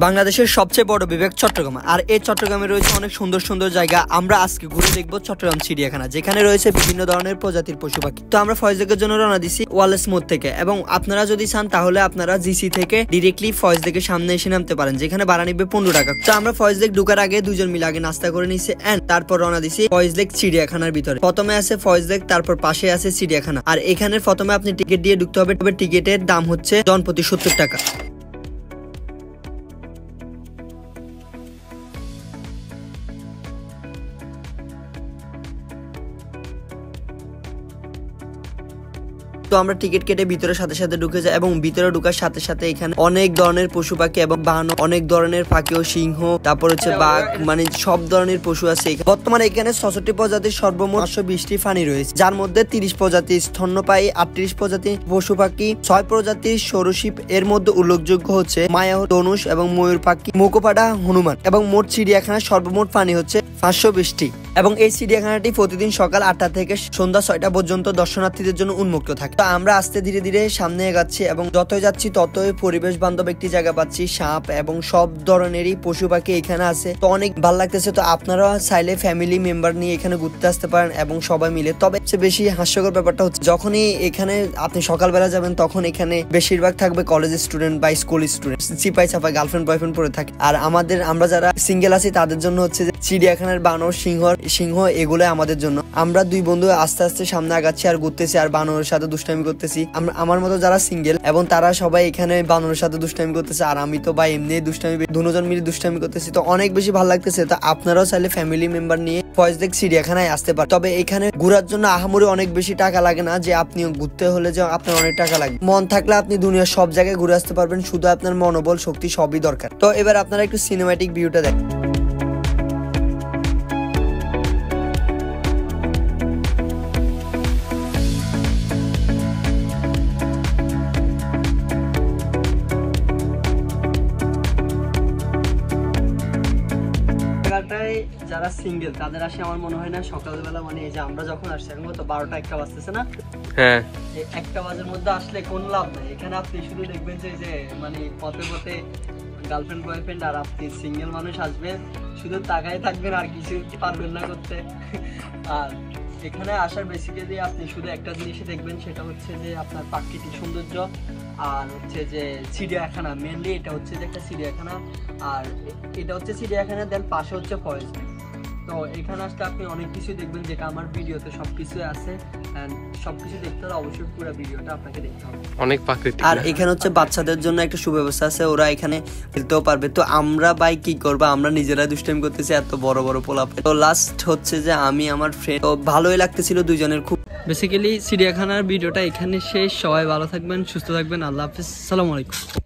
বাংলাদেশের সবচেয়ে বড় বিভাগ চট্টগ্রাম, আর এই চট্টগ্রামে রয়েছে অনেক সুন্দর সুন্দর জায়গা। আমরা আজকে ঘুরে দেখবো চট্টগ্রাম চিড়িয়াখানা, যেখানে রয়েছে বিভিন্ন ধরনের প্রজাতির পশু পাখি। তো আমরা ফয়েজলেকের জন্য রওনা দিছি ওয়ালেস মোড় থেকে, এবং আপনারা যদি চান তাহলে আপনারা জিসি থেকে ডিরেক্টলি ফয়েজলেকের সামনে এসে নামতে পারেন, যেখানে ভাড়া নিবে 15 টাকা। তো আমরা ফয়েজলেক ঢুকার আগে দুজন মিলে আগে নাস্তা করে নিছি এন্ড তারপর রওনা দিছি ফয়েজলেক চিড়িয়াখানার ভিতরে। প্রথমে আছে ফয়েজলেক, তারপর পাশে আছে চিড়িয়াখানা। আর এখানে প্রথমে আপনি টিকিট দিয়ে ঢুকতে হবে, তবে টিকিটের দাম হচ্ছে জনপ্রতি 70 টাকা। তো আমরা টিকিট কেটে ভিতরে সাথে সাথে ঢুকে যাই, এবং ভিতরে ঢুকার সাথে সাথে এখানে অনেক ধরনের পশু পাখি এবং বাহন, অনেক ধরনের পাখি ও সিংহ, তারপর হচ্ছে বাঘ, মানে সব ধরনের পশু আছে। বর্তমানে এখানে 66 প্রজাতির সর্বমোট 520টি প্রাণী রয়েছে, যার মধ্যে 30 প্রজাতির স্তন্যপায়ী, 38 প্রজাতির পশু পাখি, 6 প্রজাতির সরীসৃপ। এর মধ্যে উল্লেখযোগ্য হচ্ছে মায়া, ধনুষ এবং ময়ূর পাখি, মুকুপাডা, হনুমান। এবং মোট চিড়িয়াখানার সর্বমোট প্রাণী হচ্ছে 520টি। এবং এই চিড়িয়াখানাটি প্রতিদিন সকাল 8টা থেকে সন্ধ্যা 6টা পর্যন্ত দর্শনার্থীদের জন্য উন্মুক্ত থাকে। তো আমরা আস্তে ধীরে ধীরে সামনে এগাচ্ছি, এবং যতই যাচ্ছি ততই পরিবেশ বান্ধব একটি জায়গা পাচ্ছি। সাপ এবং সব ধরনেরই পশু পাখি এখানে আছে, তো অনেক ভালো লাগতেছে। তো আপনারা চাইলে ফ্যামিলি মেম্বার নিয়ে এখানে ঘুরতে আসতে পারেন এবং সবাই মিলে। তবে বেশি হাস্যকর ব্যাপারটা হচ্ছে, যখনই এখানে আপনি সকালবেলা যাবেন তখন এখানে বেশিরভাগ থাকবে কলেজের স্টুডেন্ট বা স্কুল স্টুডেন্ট, চিপাই চাপাই গার্লফ্রেন্ড বয়ফ্রেন্ড পরে থাকে। আর আমরা যারা সিঙ্গেল আছি তাদের জন্য হচ্ছে যে চিড়িয়াখানার বানর, সিংহ এগুলো আমাদের জন্য। আমরা দুই বন্ধু আস্তে আস্তে সামনে আগাচ্ছি আর ঘুরতেছি, আর বানরের সাথে দুষ্টামি করতেছি। আমার মতো যারা সিঙ্গেল এবং তারা সবাই এখানে বানরের সাথে দুষ্টামি করতেছে, আর আমি তো ভাই এমনি দুষ্টামি, দুজন মিলে দুষ্টামি করতেছি। তো অনেক বেশি ভালো লাগতেছে। তো আপনারাও চাইলে ফ্যামিলি মেম্বার নিয়ে ফয়েজলেক চিড়িয়াখানায় আসতে পারেন। তবে এখানে ঘোরার জন্য আহামরি অনেক বেশি টাকা লাগে না, যে আপনি ঘুরতে হলে যে আপনার অনেক টাকা লাগে। মন থাকলে আপনি দুনিয়ার সব জায়গায় ঘুরে আসতে পারবেন, শুধু আপনার মনোবল, শক্তি সবই দরকার। তো এবার আপনারা একটু সিনেম্যাটিক ভিউটা দেখেন। যারা সিঙ্গেল তাদের আসে আমার মনে হয় না সকালবেলা, মানে এই যে আমরা যখন আসছি এখন তো 12টা-1টা বাজতেছে না, হ্যাঁ 1টা বাজের মধ্যে আসলে কোনো লাভ নাই। এখানে আপনি শুধু দেখবেন যে মানে পথে পথে গার্লফ্রেন্ড বয়ফ্রেন্ড, আর আপনি সিঙ্গেল মানুষ আসবেন, শুধু তাকাই থাকবেন আর কিছু পারবেন না করতে। আর এখানে আসার বেসিক্যালি আপনি শুধু একটা জিনিসই দেখবেন, সেটা হচ্ছে যে আপনার প্রাকৃতিক সৌন্দর্য, আর হচ্ছে যে চিড়িয়াখানা। মেনলি এটা হচ্ছে যে একটা চিড়িয়াখানা, আর এটা হচ্ছে চিড়িয়াখানা, দেন পাশে হচ্ছে ফরেস্ট। তো এখানে আসলে আপনি অনেক কিছু দেখবেন, যেটা আমার ভিডিওতে সবকিছু আছে। সবকিছু দেখতে হলে অবশ্যই পুরো ভিডিওটা আপনাকে দেখতে হবে। অনেক প্রাকৃতিক। আর এখানে হচ্ছে বাচ্চাদের জন্য একটা সুব্যবস্থা আছে, ওরা এখানে খেলতেও পারবে। তো আমরা ভাই কি করবো, আমরা নিজেরা দুষ্টামি করতেছি, এত বড় বড় পোলাপে। তো লাস্ট হচ্ছে যে আমি আমার ফ্রেন্ড, তো ভালোই লাগতেছিল দুজনের খুব। বেসিক্যালি চিড়িয়াখানার ভিডিওটা এখানে শেষ। সবাই ভালো থাকবেন, সুস্থ থাকবেন, আল্লাহ হাফিজ, আসসালামু আলাইকুম।